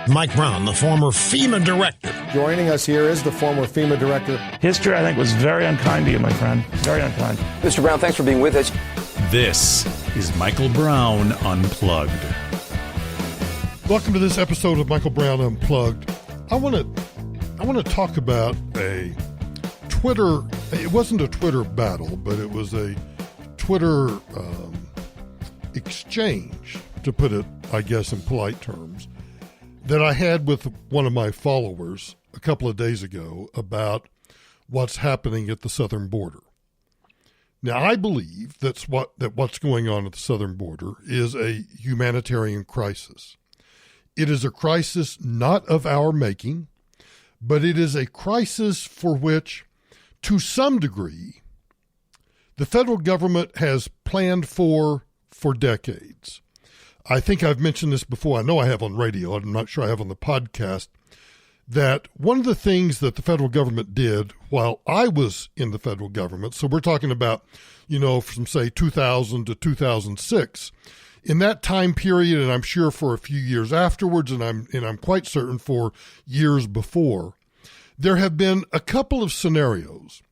Mike Brown, the former FEMA director. Joining us here is the former FEMA director. History, I think, was very unkind to you, my friend. Very unkind. Mr. Brown, thanks for being with us. This is Michael Brown Unplugged. Welcome to this episode of Michael Brown Unplugged. I want to talk about a Twitter. It wasn't a Twitter battle, but it was a Twitter exchange, to put it, I guess, in polite terms, that I had with one of my followers a couple of days ago about what's happening at the southern border. Now, I believe that what's going on at the southern border is a humanitarian crisis. It is a crisis not of our making, but it is a crisis for which, to some degree, the federal government has planned for decades. I think I've mentioned this before. I know I have on radio. I'm not sure I have on the podcast. That one of the things that the federal government did while I was in the federal government, so we're talking about, from say 2000 to 2006, in that time period, and I'm sure for a few years afterwards, and I'm quite certain for years before, there have been a couple of scenarios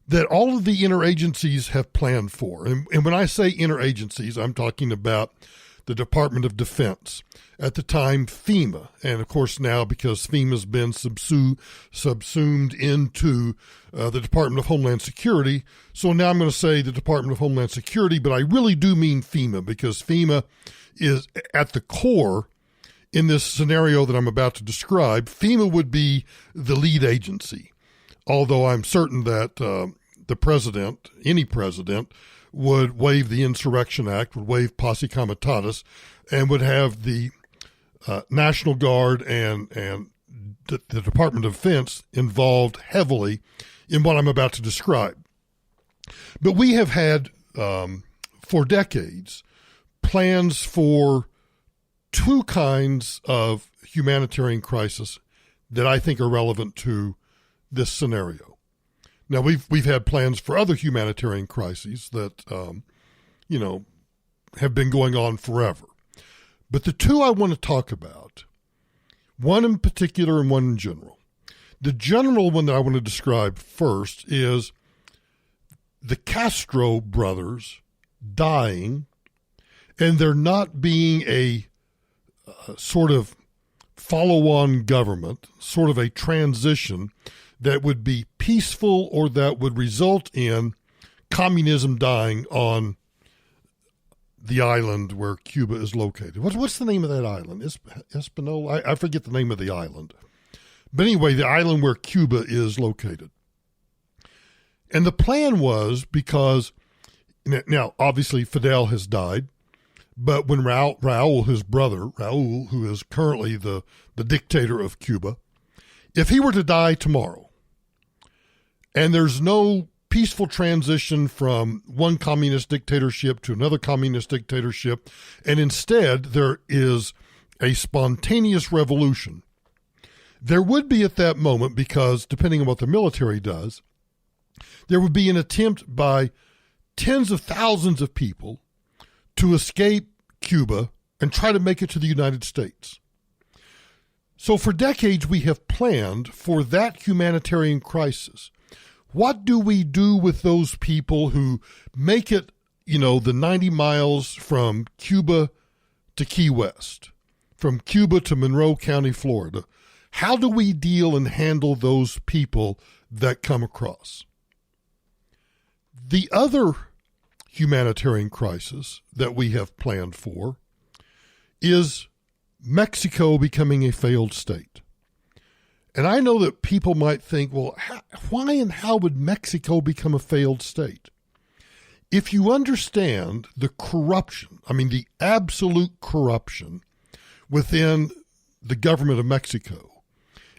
that all of the interagencies have planned for. And when I say interagencies, I'm talking about the Department of Defense, at the time FEMA, and of course now because FEMA's been subsumed into the Department of Homeland Security, so now I'm going to say the Department of Homeland Security, but I really do mean FEMA because FEMA is at the core in this scenario that I'm about to describe. FEMA would be the lead agency, although I'm certain that the president, any president, would waive the Insurrection Act, would waive posse comitatus, and would have the National Guard and the Department of Defense involved heavily in what I'm about to describe. But we have had, for decades, plans for two kinds of humanitarian crisis that I think are relevant to this scenario. Now, we've had plans for other humanitarian crises that, have been going on forever. But the two I want to talk about, one in particular and one in general. The general one that I want to describe first is the Castro brothers dying and there not being a sort of follow-on government, sort of a transition that would be peaceful or that would result in communism dying on the island where Cuba is located. What's the name of that island? Espanola? I forget the name of the island. But anyway, the island where Cuba is located. And the plan was because, now obviously Fidel has died, but when Raul, his brother, Raul, who is currently the dictator of Cuba, if he were to die tomorrow, and there's no peaceful transition from one communist dictatorship to another communist dictatorship, and instead there is a spontaneous revolution, there would be at that moment, because depending on what the military does, there would be an attempt by tens of thousands of people to escape Cuba and try to make it to the United States. So for decades, we have planned for that humanitarian crisis. What do we do with those people who make it, the 90 miles from Cuba to Key West, from Cuba to Monroe County, Florida? How do we deal and handle those people that come across? The other humanitarian crisis that we have planned for is Mexico becoming a failed state. And I know that people might think, well, why and how would Mexico become a failed state? If you understand the corruption, the absolute corruption within the government of Mexico,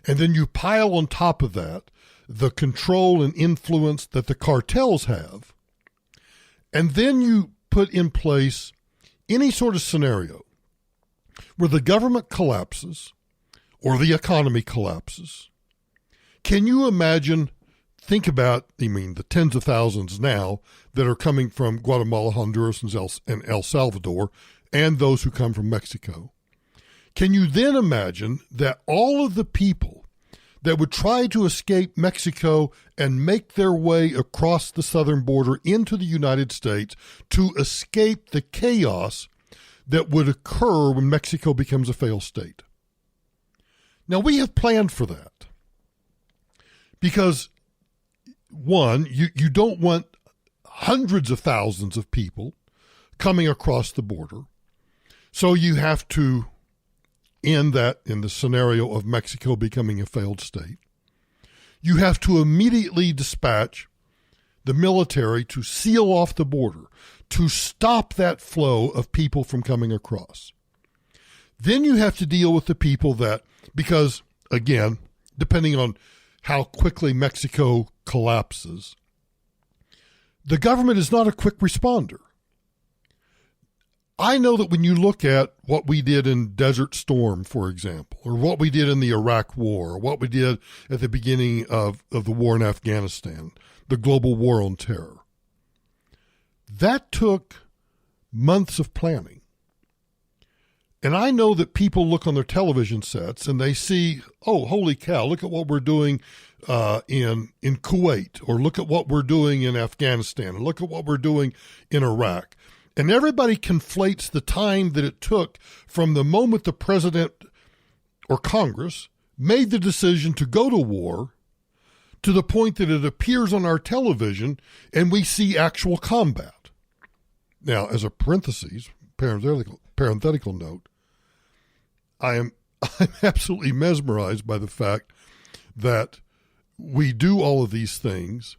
and then you pile on top of that the control and influence that the cartels have, and then you put in place any sort of scenario where the government collapses or the economy collapses, can you imagine, think about, the tens of thousands now that are coming from Guatemala, Honduras, and El Salvador, and those who come from Mexico. Can you then imagine that all of the people that would try to escape Mexico and make their way across the southern border into the United States to escape the chaos that would occur when Mexico becomes a failed state? Now, we have planned for that because, one, you don't want hundreds of thousands of people coming across the border, so you have to end that in the scenario of Mexico becoming a failed state. You have to immediately dispatch the military to seal off the border, to stop that flow of people from coming across. Then you have to deal with the people that, because, again, depending on how quickly Mexico collapses, the government is not a quick responder. I know that when you look at what we did in Desert Storm, for example, or what we did in the Iraq War, or what we did at the beginning of the war in Afghanistan, the global war on terror, that took months of planning. And I know that people look on their television sets and they see, oh, holy cow, look at what we're doing in Kuwait, or look at what we're doing in Afghanistan, and look at what we're doing in Iraq. And everybody conflates the time that it took from the moment the president or Congress made the decision to go to war to the point that it appears on our television and we see actual combat. Now, as a parenthesis, parenthetical note, I'm absolutely mesmerized by the fact that we do all of these things,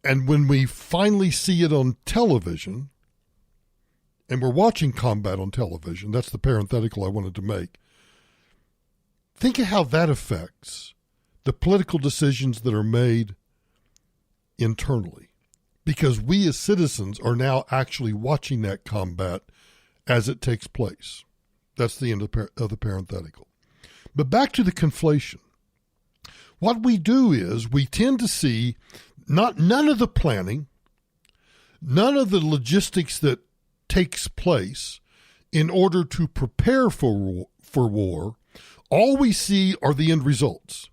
and when we finally see it on television, and we're watching combat on television, that's the parenthetical I wanted to make, think of how that affects the political decisions that are made internally, because we as citizens are now actually watching that combat as it takes place. That's the end of the parenthetical. But back to the conflation. What we do is we tend to see none of the planning, none of the logistics that takes place in order to prepare for war. All we see are the end results.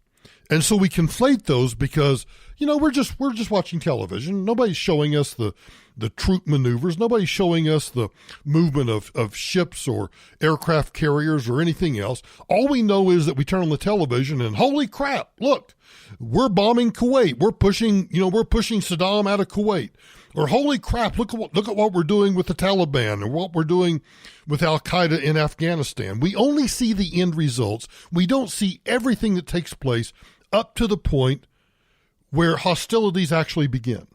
And so we conflate those because, we're just watching television. Nobody's showing us the troop maneuvers. Nobody's showing us the movement of ships or aircraft carriers or anything else. All we know is that we turn on the television and holy crap, look, we're bombing Kuwait. We're pushing Saddam out of Kuwait. Or holy crap, look at what we're doing with the Taliban or what we're doing with Al-Qaeda in Afghanistan. We only see the end results. We don't see everything that takes place up to the point where hostilities actually begin.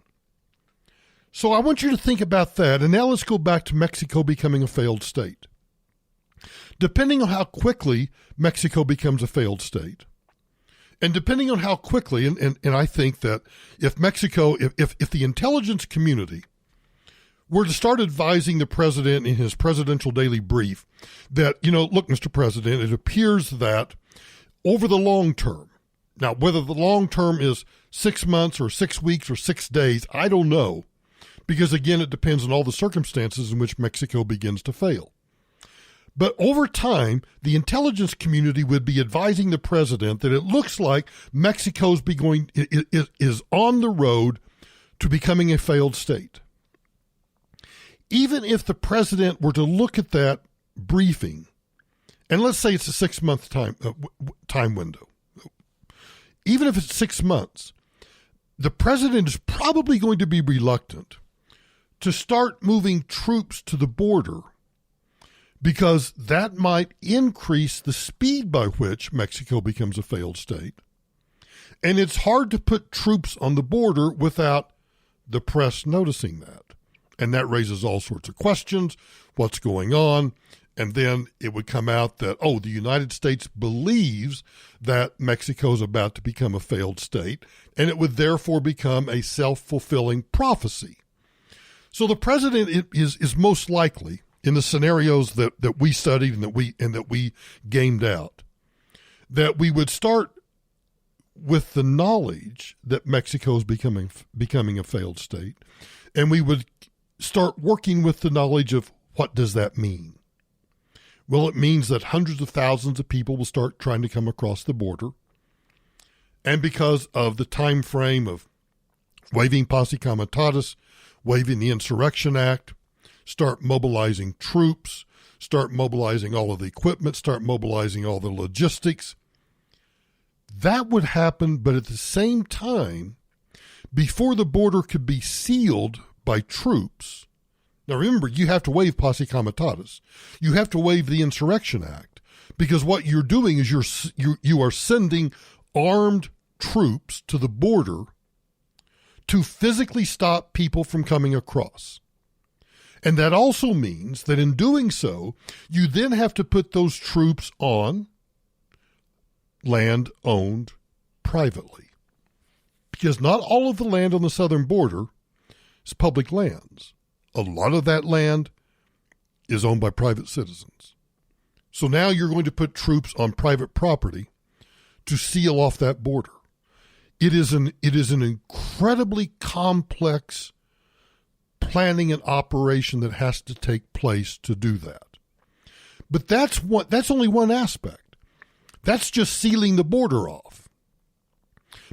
So I want you to think about that. And now let's go back to Mexico becoming a failed state. Depending on how quickly Mexico becomes a failed state, and depending on how quickly, and I think that if Mexico, if the intelligence community were to start advising the president in his presidential daily brief that, look, Mr. President, it appears that over the long term, now whether the long term is 6 months or 6 weeks or 6 days, I don't know, because again, it depends on all the circumstances in which Mexico begins to fail. But over time, the intelligence community would be advising the president that it looks like Mexico is on the road to becoming a failed state. Even if the president were to look at that briefing, and let's say it's a 6-month time window, even if it's 6 months, the president is probably going to be reluctant to start moving troops to the border, because that might increase the speed by which Mexico becomes a failed state. And it's hard to put troops on the border without the press noticing that. And that raises all sorts of questions. What's going on? And then it would come out that, the United States believes that Mexico is about to become a failed state, and it would therefore become a self-fulfilling prophecy. So the president is most likely, in the scenarios that we studied and that we gamed out, that we would start with the knowledge that Mexico is becoming a failed state, and we would start working with the knowledge of what does that mean. Well, it means that hundreds of thousands of people will start trying to come across the border. And because of the time frame of waiving posse comitatus, waiving the Insurrection Act, start mobilizing troops, start mobilizing all of the equipment, start mobilizing all the logistics. That would happen, but at the same time, before the border could be sealed by troops. Now remember, you have to waive posse comitatus. You have to waive the Insurrection Act, because what you're doing is you are sending armed troops to the border to physically stop people from coming across. And that also means that in doing so, you then have to put those troops on land owned privately. Because not all of the land on the southern border is public lands. A lot of that land is owned by private citizens. So now you're going to put troops on private property to seal off that border. It is an incredibly complex planning and operation that has to take place to do that. But that's only one aspect. That's just sealing the border off.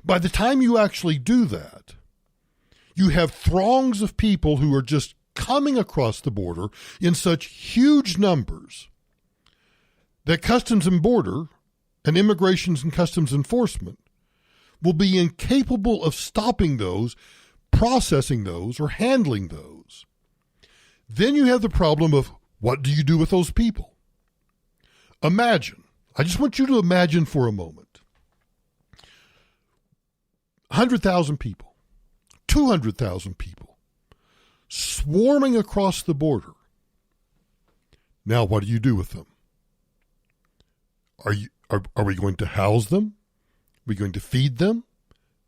By the time you actually do that, you have throngs of people who are just coming across the border in such huge numbers that Customs and Border and Immigration and Customs Enforcement will be incapable of stopping those, processing those, or handling those. Then you have the problem of, what do you do with those people? Imagine, I just want you to imagine for a moment, 100,000 people, 200,000 people swarming across the Now, what do you do with them? Are we going to house them? Are we going to feed them?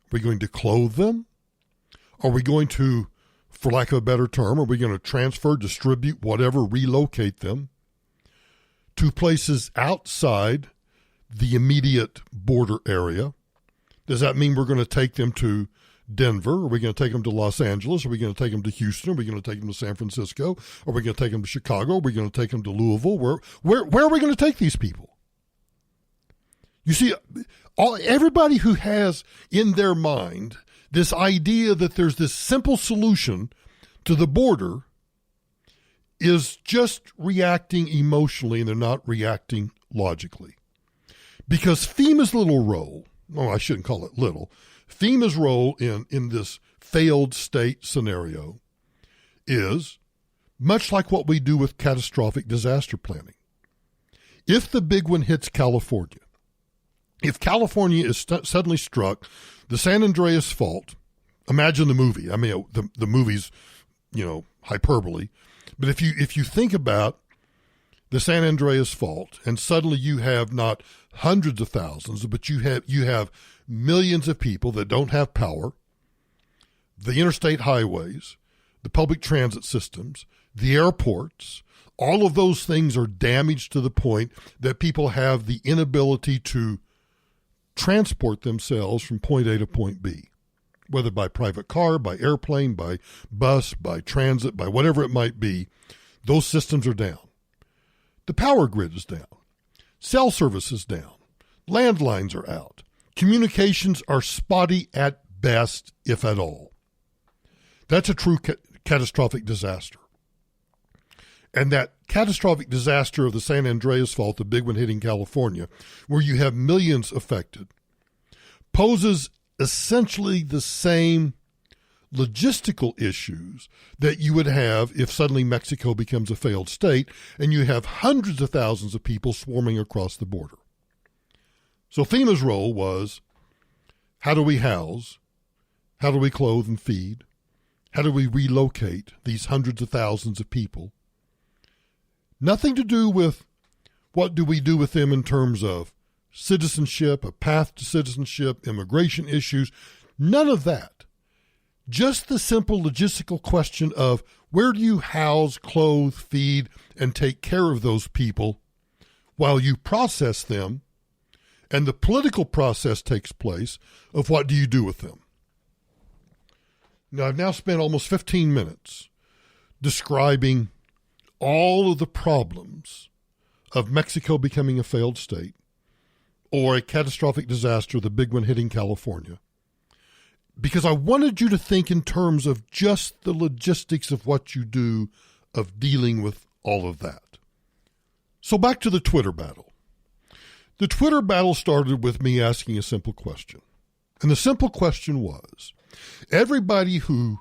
Are we going to clothe them? Are we going to, for lack of a better term, are we going to transfer, distribute, whatever, relocate them to places outside the immediate border area? Does that mean we're going to take them to Denver? Are we going to take them to Los Angeles? Are we going to take them to Houston? Are we going to take them to San Francisco? Are we going to take them to Chicago? Are we going to take them to Louisville? Where are we going to take these people? You see, everybody who has in their mind this idea that there's this simple solution to the border is just reacting emotionally, and they're not reacting logically. Because FEMA's little role, I shouldn't call it little, FEMA's role in this failed state scenario is much like what we do with catastrophic disaster planning. If the big one hits California, if California is suddenly struck, the San Andreas Fault, imagine the movie. I mean, the movie's, hyperbole. But if you think about the San Andreas Fault, and suddenly you have not hundreds of thousands, but you have millions of people that don't have power, the interstate highways, the public transit systems, the airports, all of those things are damaged to the point that people have the inability to transport themselves from point A to point B, whether by private car, by airplane, by bus, by transit, by whatever it might be. Those systems are down. The power grid is down. Cell service is down. Landlines are out. Communications are spotty at best, if at all. That's a true catastrophic disaster. And that catastrophic disaster of the San Andreas Fault, the big one hitting California, where you have millions affected, poses essentially the same logistical issues that you would have if suddenly Mexico becomes a failed state and you have hundreds of thousands of people swarming across the border. So FEMA's role was, how do we house? How do we clothe and feed? How do we relocate these hundreds of thousands of people? Nothing to do with what do we do with them in terms of citizenship, a path to citizenship, immigration issues, none of that. Just the simple logistical question of where do you house, clothe, feed, and take care of those people while you process them, and the political process takes place of what do you do with them. Now, I've now spent almost 15 minutes describing all of the problems of Mexico becoming a failed state or a catastrophic disaster, the big one hitting California, because I wanted you to think in terms of just the logistics of what you do of dealing with all of that. So back to the Twitter battle. The Twitter battle started with me asking a simple question. And the simple question was, everybody who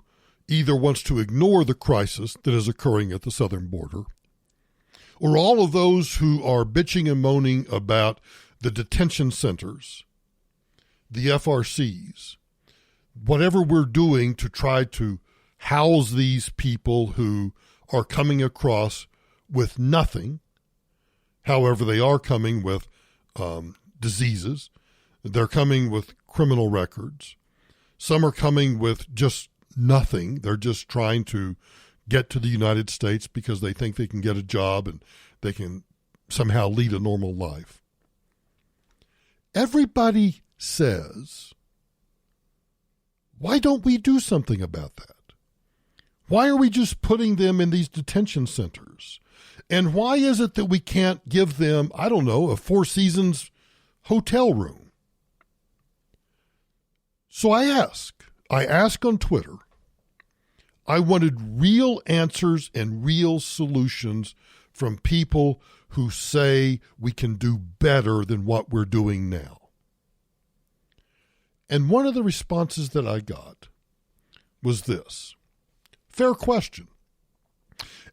either wants to ignore the crisis that is occurring at the southern border, or all of those who are bitching and moaning about the detention centers, the FRCs, whatever we're doing to try to house these people who are coming across with nothing, however they are coming with diseases, they're coming with criminal records, some are coming with just nothing, they're just trying to get to the United States because they think they can get a job and they can somehow lead a normal life. Everybody says, why don't we do something about that? Why are we just putting them in these detention centers? And why is it that we can't give them, I don't know, a Four Seasons hotel room? So I ask on Twitter. I wanted real answers and real solutions from people who say we can do better than what we're doing now. And one of the responses that I got was this. Fair question.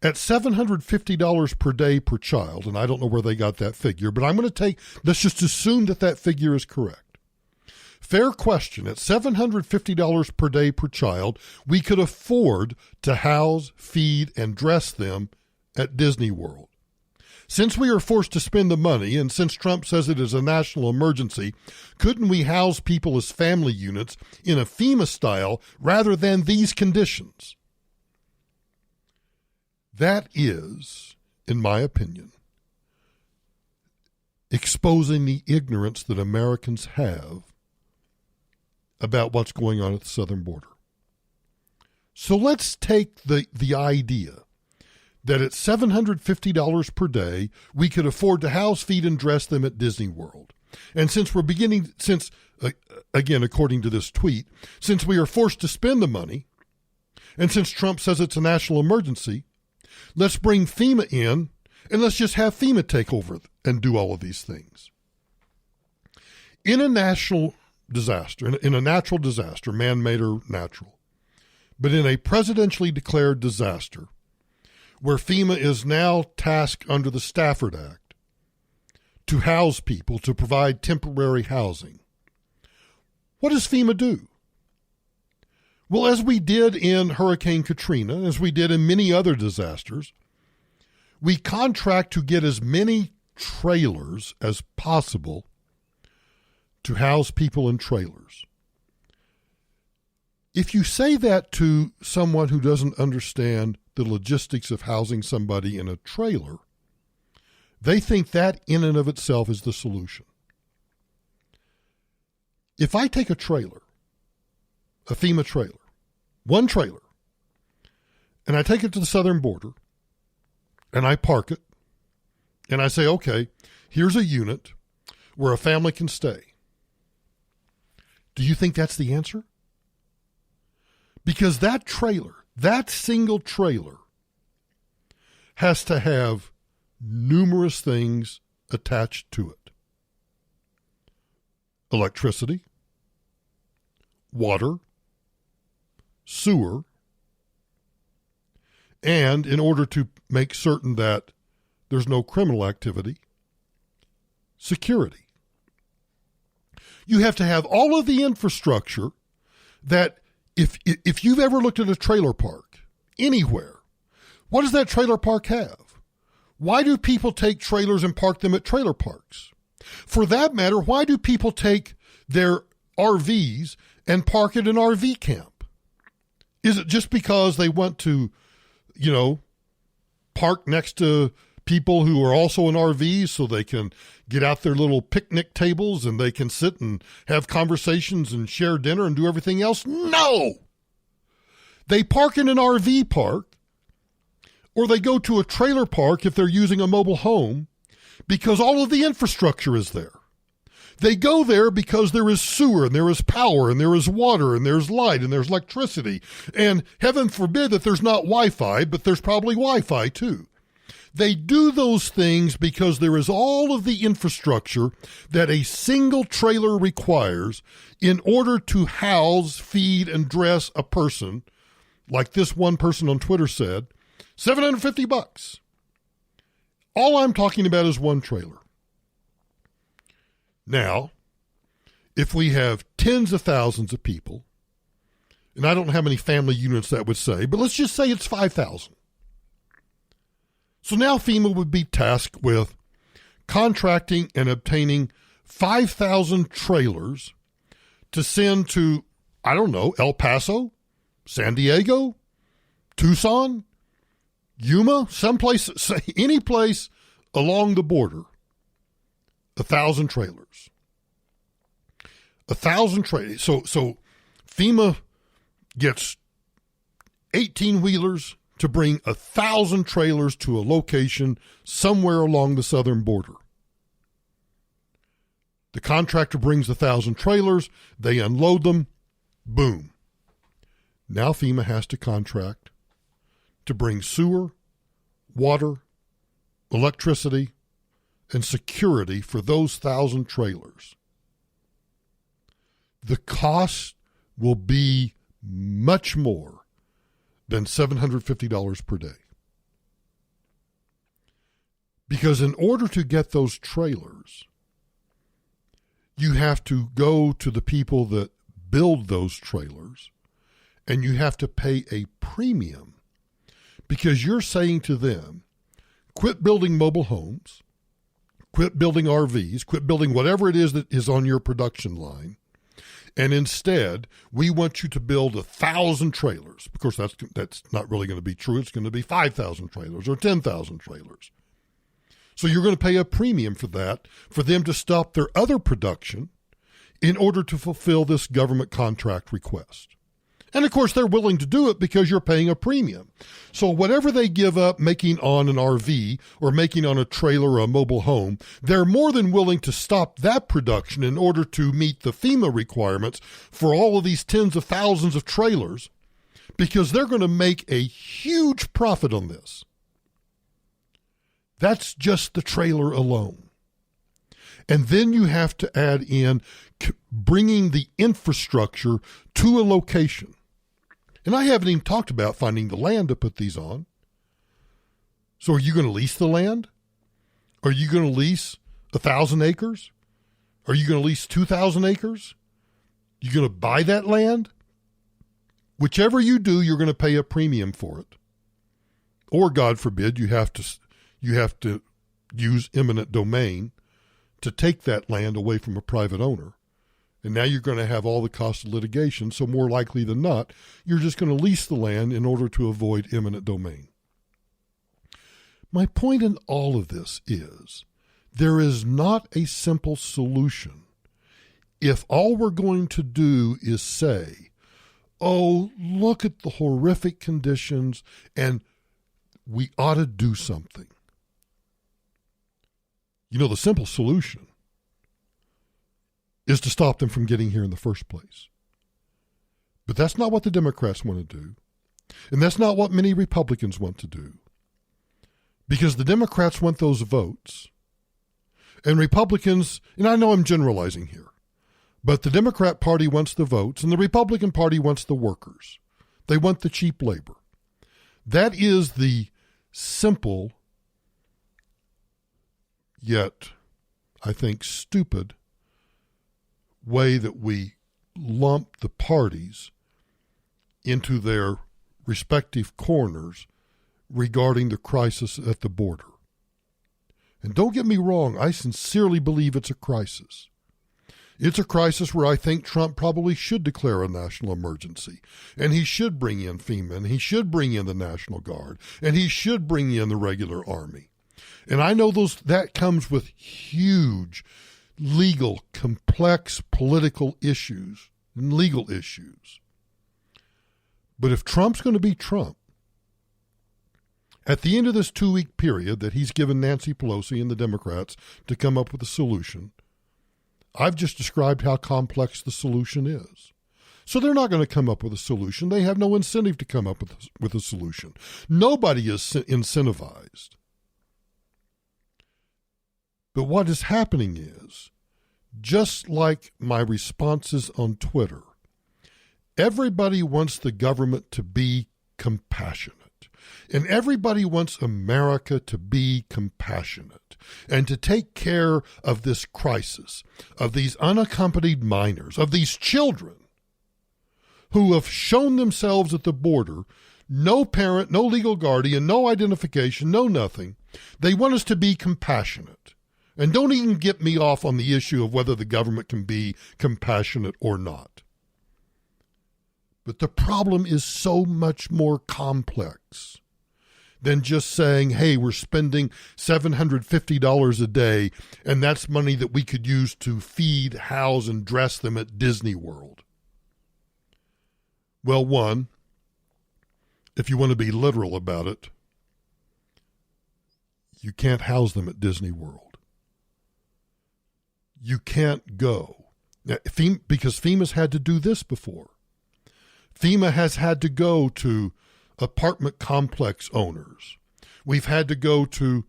At $750 per day per child, and I don't know where they got that figure, but let's just assume that figure is correct. Fair question. At $750 per day per child, we could afford to house, feed, and dress them at Disney World. Since we are forced to spend the money, and since Trump says it is a national emergency, couldn't we house people as family units in a FEMA style rather than these conditions? That is, in my opinion, exposing the ignorance that Americans have about what's going on at the southern border. So let's take the idea that at $750 per day, we could afford to house, feed, and dress them at Disney World. And again, according to this tweet, since we are forced to spend the money, and since Trump says it's a national emergency, let's bring FEMA in, and let's just have FEMA take over and do all of these things. In a national disaster, in a natural disaster, man-made or natural, but in a presidentially declared disaster, where FEMA is now tasked under the Stafford Act to house people, to provide temporary housing, what does FEMA do? Well, as we did in Hurricane Katrina, as we did in many other disasters, we contract to get as many trailers as possible to house people in trailers. If you say that to someone who doesn't understand the logistics of housing somebody in a trailer, they think that in and of itself is the solution. If I take a trailer, a FEMA trailer, one trailer, and I take it to the southern border, and I park it, and I say, okay, here's a unit where a family can stay. Do you think that's the answer? Because that trailer, that single trailer, has to have numerous things attached to it. Electricity, water, sewer, and in order to make certain that there's no criminal activity, security. You have to have all of the infrastructure that if you've ever looked at a trailer park anywhere, what does that trailer park have? Why do people take trailers and park them at trailer parks? For that matter, why do people take their RVs and park at an RV camp? Is it just because they want to, park next to people who are also in RVs so they can get out their little picnic tables and they can sit and have conversations and share dinner and do everything else? No! They park in an RV park, or they go to a trailer park if they're using a mobile home, because all of the infrastructure is there. They go there because there is sewer and there is power and there is water and there's light and there's electricity. And heaven forbid that there's not Wi-Fi, but there's probably Wi-Fi too. They do those things because there is all of the infrastructure that a single trailer requires in order to house, feed, and dress a person. Like this one person on Twitter said, $750. All I'm talking about is one trailer. Now, if we have tens of thousands of people, and I don't know how many family units that would say, but let's just say it's 5,000. So now FEMA would be tasked with contracting and obtaining 5,000 trailers to send to, I don't know, El Paso, San Diego, Tucson, Yuma, someplace, any place along the border. 1,000 trailers. 1,000 trailers. So FEMA gets 18-wheelers to bring 1,000 trailers to a location somewhere along the southern border. The contractor brings 1,000 trailers. They unload them. Boom. Now FEMA has to contract to bring sewer, water, electricity, and security for those 1,000 trailers. The cost will be much more than $750 per day. Because in order to get those trailers, you have to go to the people that build those trailers, and you have to pay a premium because you're saying to them, quit building mobile homes, quit building RVs, quit building whatever it is that is on your production line, and instead, we want you to build 1,000 trailers. Of course, that's not really going to be true. It's going to be 5,000 trailers or 10,000 trailers. So you're going to pay a premium for that, for them to stop their other production in order to fulfill this government contract request. And of course, they're willing to do it because you're paying a premium. So whatever they give up making on an RV or making on a trailer or a mobile home, they're more than willing to stop that production in order to meet the FEMA requirements for all of these tens of thousands of trailers, because they're going to make a huge profit on this. That's just the trailer alone. And then you have to add in bringing the infrastructure to a location. And I haven't even talked about finding the land to put these on. So are you going to lease the land? Are you going to lease 1,000 acres? Are you going to lease 2,000 acres? You going to buy that land? Whichever you do, you're going to pay a premium for it. Or, God forbid, you have to use eminent domain to take that land away from a private owner. And now you're going to have all the cost of litigation, so more likely than not, you're just going to lease the land in order to avoid eminent domain. My point in all of this is there is not a simple solution if all we're going to do is say, oh, look at the horrific conditions and we ought to do something. You know, the simple solution is to stop them from getting here in the first place. But that's not what the Democrats want to do. And that's not what many Republicans want to do. Because the Democrats want those votes. And Republicans, and I know I'm generalizing here, but the Democrat Party wants the votes and the Republican Party wants the workers. They want the cheap labor. That is the simple, yet I think stupid, way that we lump the parties into their respective corners regarding the crisis at the border. And don't get me wrong, I sincerely believe it's a crisis. It's a crisis where I think Trump probably should declare a national emergency, and he should bring in FEMA, and he should bring in the National Guard, and he should bring in the regular army. And I know that comes with huge legal, complex political issues and legal issues. But if Trump's going to be Trump, At the end of this 2-week period that he's given Nancy Pelosi and the Democrats to come up with a solution, I've just described how complex the solution is. So they're not going to come up with a solution. They have no incentive to come up with a solution. Nobody is incentivized. But what is happening is, just like my responses on Twitter, everybody wants the government to be compassionate. And everybody wants America to be compassionate and to take care of this crisis, of these unaccompanied minors, of these children who have shown themselves at the border, no parent, no legal guardian, no identification, no nothing. They want us to be compassionate. And don't even get me off on the issue of whether the government can be compassionate or not. But the problem is so much more complex than just saying, hey, we're spending $750 a day, and that's money that we could use to feed, house, and dress them at Disney World. Well, one, if you want to be literal about it, you can't house them at Disney World. You can't go. Now, because FEMA's had to do this before. FEMA has had to go to apartment complex owners. We've had to go to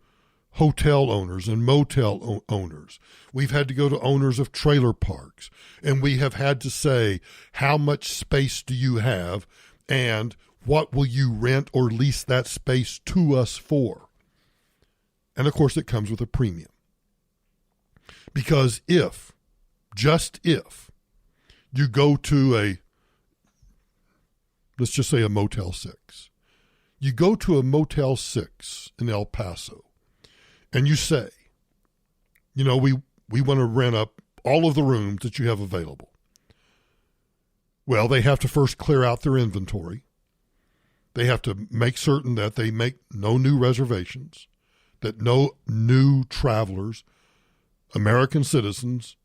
hotel owners and motel owners. We've had to go to owners of trailer parks. And we have had to say, how much space do you have and what will you rent or lease that space to us for? And of course, it comes with a premium. Because just if, you go to let's just say a Motel 6. You go to a Motel 6 in El Paso, and you say, we want to rent up all of the rooms that you have available. Well, they have to first clear out their inventory. They have to make certain that they make no new reservations, that no new travelers, American citizens,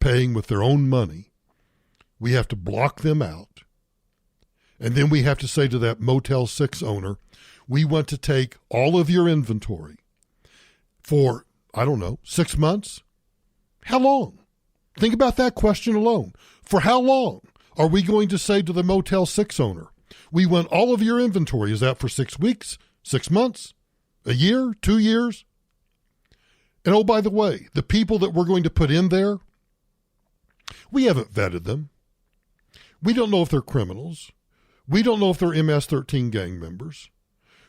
paying with their own money. We have to block them out. And then we have to say to that Motel 6 owner, we want to take all of your inventory for, 6 months? How long? Think about that question alone. For how long are we going to say to the Motel 6 owner, we want all of your inventory? Is that for 6 weeks, 6 months, a year, 2 years? And oh, by the way, the people that we're going to put in there, we haven't vetted them. We don't know if they're criminals. We don't know if they're MS-13 gang members.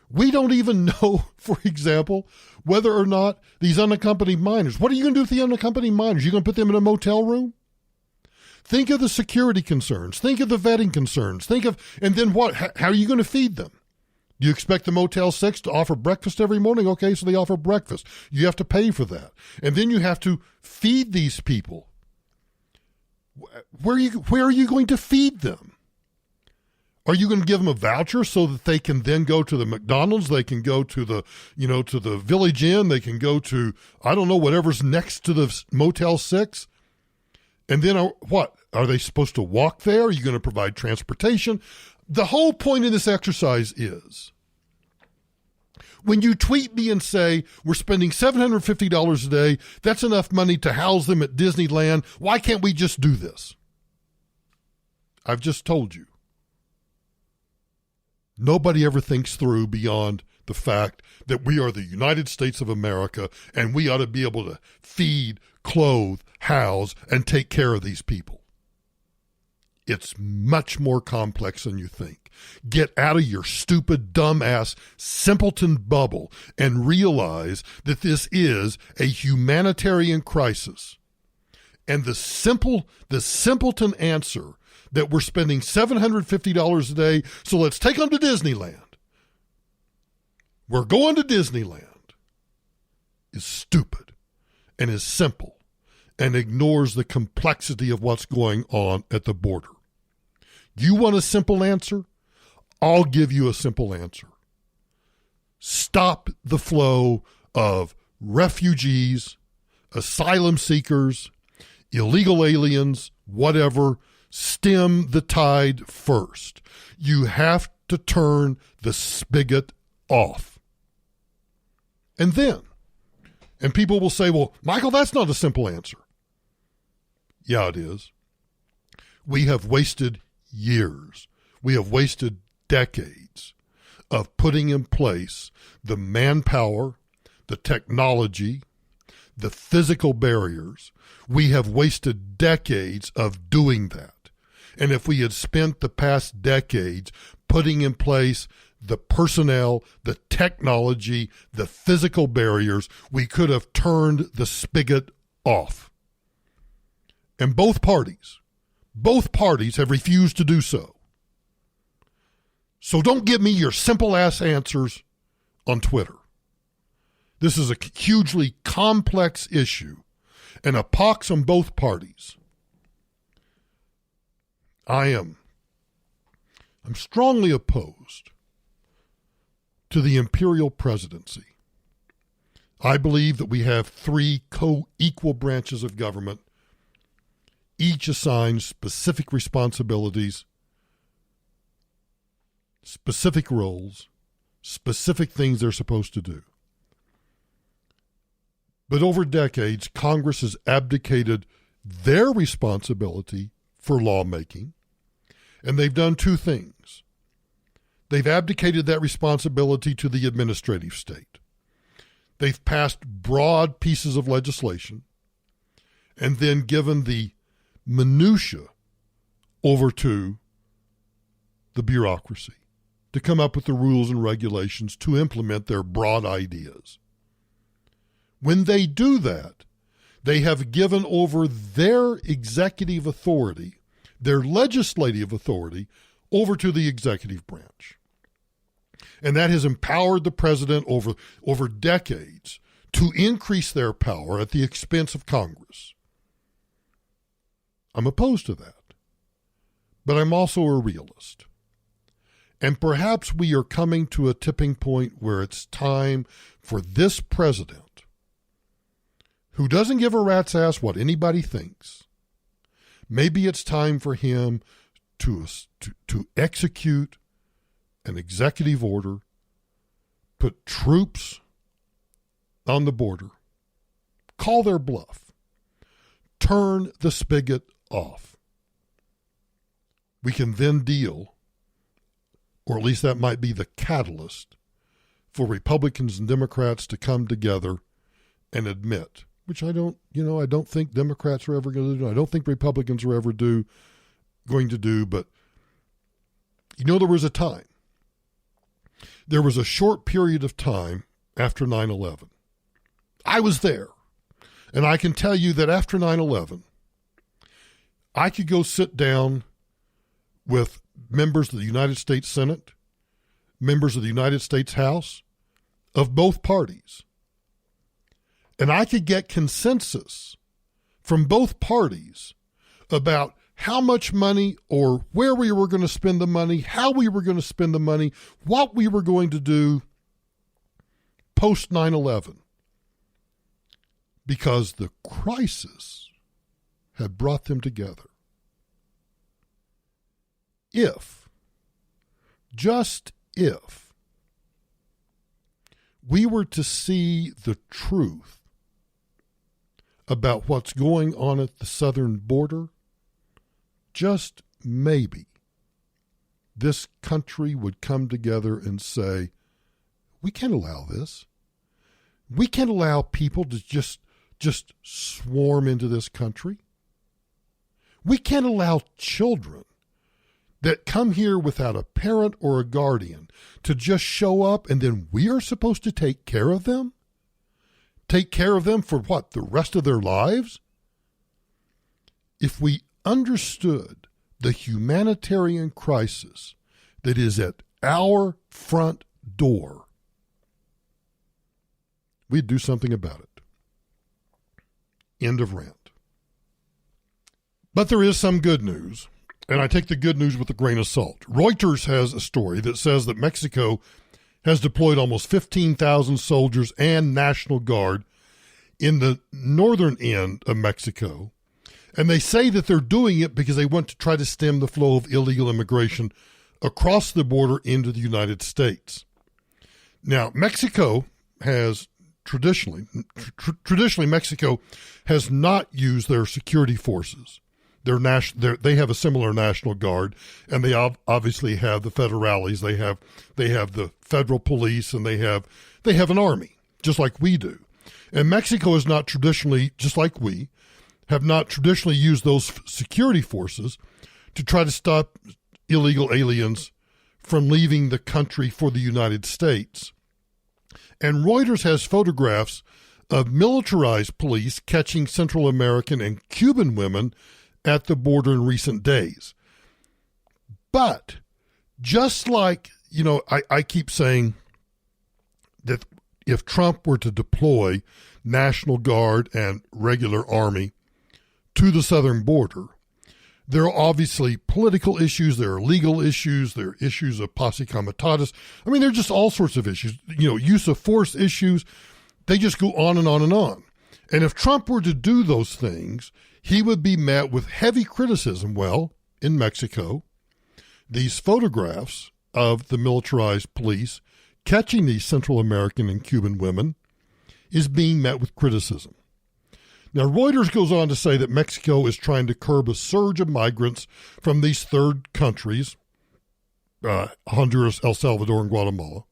We don't even know, for example, whether or not these unaccompanied minors, what are you going to do with the unaccompanied minors? You're going to put them in a motel room? Think of the security concerns. Think of the vetting concerns. And then what? How are you going to feed them? Do you expect the Motel 6 to offer breakfast every morning? Okay, so they offer breakfast. You have to pay for that. And then you have to feed these people. Where are you going to feed them? Are you going to give them a voucher so that they can then go to the McDonald's? They can go to the, to the Village Inn. They can go to, whatever's next to the Motel 6. And then what? Are they supposed to walk there? Are you going to provide transportation? The whole point of this exercise is, when you tweet me and say, we're spending $750 a day, that's enough money to house them at Disneyland, why can't we just do this? I've just told you. Nobody ever thinks through beyond the fact that we are the United States of America and we ought to be able to feed, clothe, house, and take care of these people. It's much more complex than you think. Get out of your stupid, dumbass, simpleton bubble and realize that this is a humanitarian crisis. And the simpleton answer that we're spending $750 a day, so let's take them to Disneyland. We're going to Disneyland is stupid and is simple and ignores the complexity of what's going on at the border. You want a simple answer? I'll give you a simple answer. Stop the flow of refugees, asylum seekers, illegal aliens, whatever. Stem the tide first. You have to turn the spigot off. And people will say, well, Michael, that's not a simple answer. Yeah, it is. We have wasted years. We have wasted decades of putting in place the manpower, the technology, the physical barriers. We have wasted decades of doing that. And if we had spent the past decades putting in place the personnel, the technology, the physical barriers, we could have turned the spigot off. And both parties have refused to do so. So don't give me your simple-ass answers on Twitter. This is a hugely complex issue and a pox on both parties. I'm strongly opposed to the imperial presidency. I believe that we have three co-equal branches of government, each assigned specific responsibilities, specific roles, specific things they're supposed to do. But over decades, Congress has abdicated their responsibility for lawmaking, and they've done two things. They've abdicated that responsibility to the administrative state. They've passed broad pieces of legislation and then given the minutia over to the bureaucracy to come up with the rules and regulations to implement their broad ideas. When they do that, they have given over their executive authority, their legislative authority, over to the executive branch. And that has empowered the president over decades to increase their power at the expense of Congress. I'm opposed to that, but I'm also a realist. And perhaps we are coming to a tipping point where it's time for this president, who doesn't give a rat's ass what anybody thinks, maybe it's time for him to execute an executive order, put troops on the border, call their bluff, turn the spigot off. We can then deal, or at least that might be the catalyst for Republicans and Democrats to come together and admit, which I don't think Democrats are ever going to do. I don't think Republicans are ever going to do, but there was a time. There was a short period of time after 9/11. I was there, and I can tell you that after 9/11, I could go sit down with members of the United States Senate, members of the United States House, of both parties, and I could get consensus from both parties about how much money or where we were going to spend the money, how we were going to spend the money, what we were going to do post 9/11. Because the crisis had brought them together. Just if, we were to see the truth about what's going on at the southern border, just maybe this country would come together and say, we can't allow this. We can't allow people to just swarm into this country. We can't allow children that come here without a parent or a guardian to just show up and then we are supposed to take care of them? Take care of them for what, the rest of their lives? If we understood the humanitarian crisis that is at our front door, we'd do something about it. End of rant. But there is some good news, and I take the good news with a grain of salt. Reuters has a story that says that Mexico has deployed almost 15,000 soldiers and National Guard in the northern end of Mexico. And they say that they're doing it because they want to try to stem the flow of illegal immigration across the border into the United States. Now, Mexico has traditionally Mexico has not used their security forces. They have a similar National Guard, and they obviously have the federales. They have the federal police, and they have an army, just like we do. And Mexico is not traditionally, just like we, have not traditionally used those security forces to try to stop illegal aliens from leaving the country for the United States. And Reuters has photographs of militarized police catching Central American and Cuban women at the border in recent days. But just like, I keep saying that if Trump were to deploy National Guard and regular army to the southern border, there are obviously political issues, there are legal issues, there are issues of posse comitatus. I mean, there are just all sorts of issues, use of force issues. They just go on and on and on. And if Trump were to do those things, he would be met with heavy criticism. Well, in Mexico, these photographs of the militarized police catching these Central American and Cuban women is being met with criticism. Now, Reuters goes on to say that Mexico is trying to curb a surge of migrants from these third countries, Honduras, El Salvador, and Guatemala.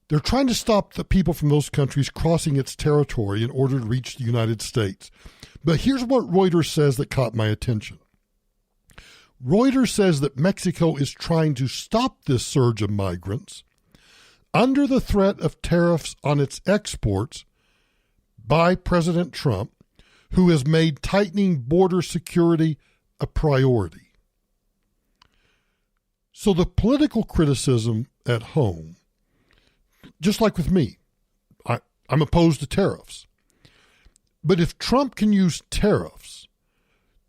They're trying to stop the people from those countries crossing its territory in order to reach the United States. But here's what Reuters says that caught my attention. Reuters says that Mexico is trying to stop this surge of migrants under the threat of tariffs on its exports by President Trump, who has made tightening border security a priority. So the criticism at home, just like with me, I'm opposed to tariffs. But if Trump can use tariffs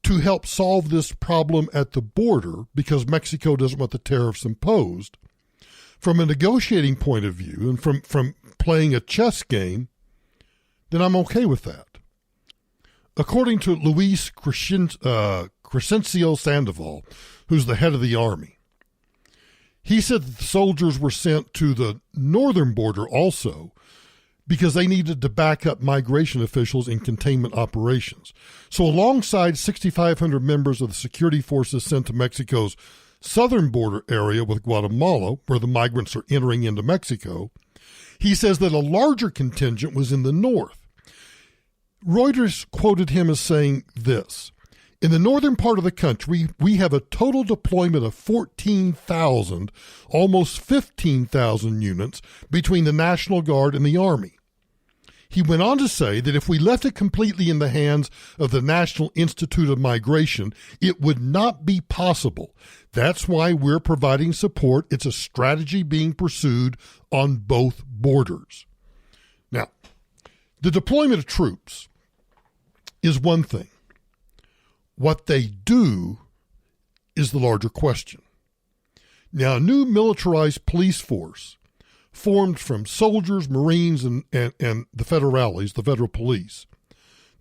to help solve this problem at the border because Mexico doesn't want the tariffs imposed, from a negotiating point of view and from playing a chess game, then I'm okay with that. According to Luis Crescencio Sandoval, who's the head of the Army, he said that the soldiers were sent to the northern border also because they needed to back up migration officials in containment operations. So alongside 6,500 members of the security forces sent to Mexico's southern border area with Guatemala, where the migrants are entering into Mexico, he says that a larger contingent was in the north. Reuters quoted him as saying this: "In the northern part of the country, we have a total deployment of 14,000, almost 15,000 units between the National Guard and the Army." He went on to say that if we left it completely in the hands of the National Institute of Migration, it would not be possible. That's why we're providing support. It's a strategy being pursued on both borders. Now, the deployment of troops is one thing. What they do is the larger question. Now, a new militarized police force formed from soldiers, Marines, and the federales, the federal police.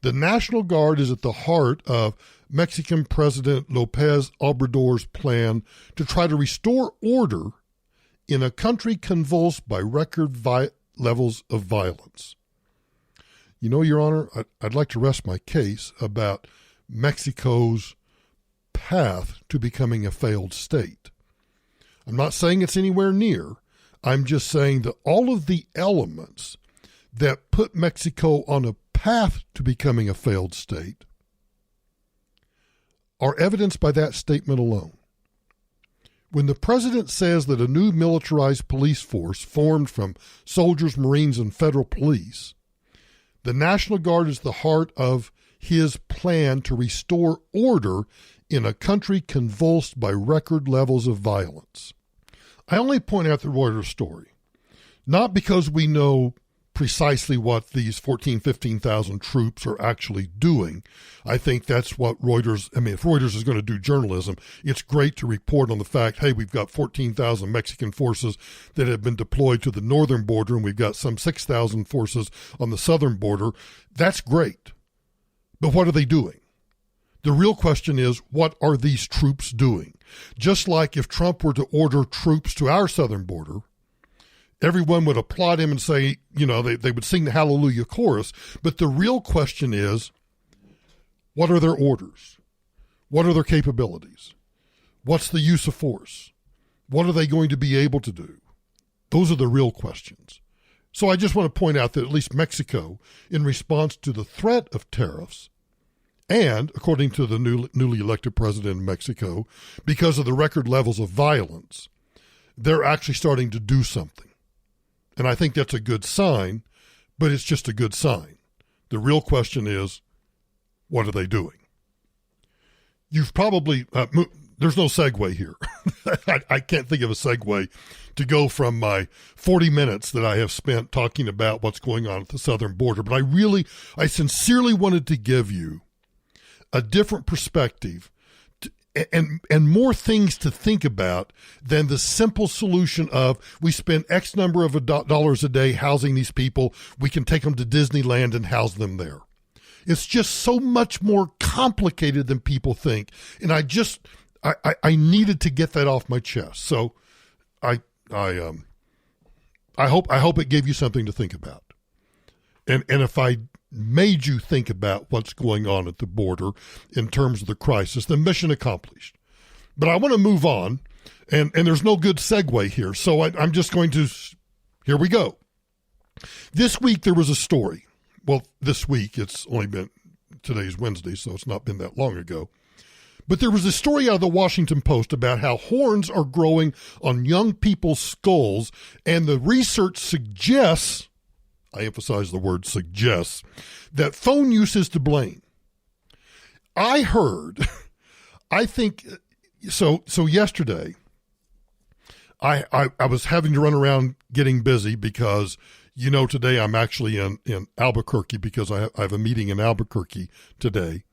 The National Guard is at the heart of Mexican President López Obrador's plan to try to restore order in a country convulsed by record levels of violence. Your Honor, I'd like to rest my case about Mexico's path to becoming a failed state. I'm not saying it's anywhere near. I'm just saying that all of the elements that put Mexico on a path to becoming a failed state are evidenced by that statement alone. When the president says that a new militarized police force formed from soldiers, Marines, and federal police, the National Guard is the heart of his plan to restore order in a country convulsed by record levels of violence. I only point out the Reuters story, not because we know precisely what these 15,000 troops are actually doing. I think that's what if Reuters is going to do journalism, it's great to report on the fact, hey, we've got 14,000 Mexican forces that have been deployed to the northern border, and we've got some 6,000 forces on the southern border. That's great. But what are they doing? The real question is, what are these troops doing? Just like if Trump were to order troops to our southern border everyone would applaud him and say, they would sing the Hallelujah chorus. But the real question is, what are their orders? What are their capabilities? What's the use of force? What are they going to be able to do? Those are the real questions. So I just want to point out that at least Mexico, in response to the threat of tariffs, and according to the newly elected president in Mexico, because of the record levels of violence, they're actually starting to do something. And I think that's a good sign, but it's just a good sign. The real question is, what are they doing? You've probably, there's no segue here. I can't think of a segue to go from my 40 minutes that I have spent talking about what's going on at the southern border. But I sincerely wanted to give you a different perspective and more things to think about than the simple solution of we spend X number of dollars a day housing these people. We can take them to Disneyland and house them there. It's just so much more complicated than people think. And I needed to get that off my chest. So I hope it gave you something to think about. And if I made you think about what's going on at the border in terms of the crisis, then mission accomplished. But I want to move on, and there's no good segue here. So I'm just going to, here we go. This week there was a story. Well, this week, it's only been, today's Wednesday, so it's not been that long ago. But there was a story out of the Washington Post about how horns are growing on young people's skulls, and the research suggests, I emphasize the word suggests, that phone use is to blame. I think, so yesterday, I was having to run around getting busy because today I'm actually in Albuquerque because I have a meeting in Albuquerque today.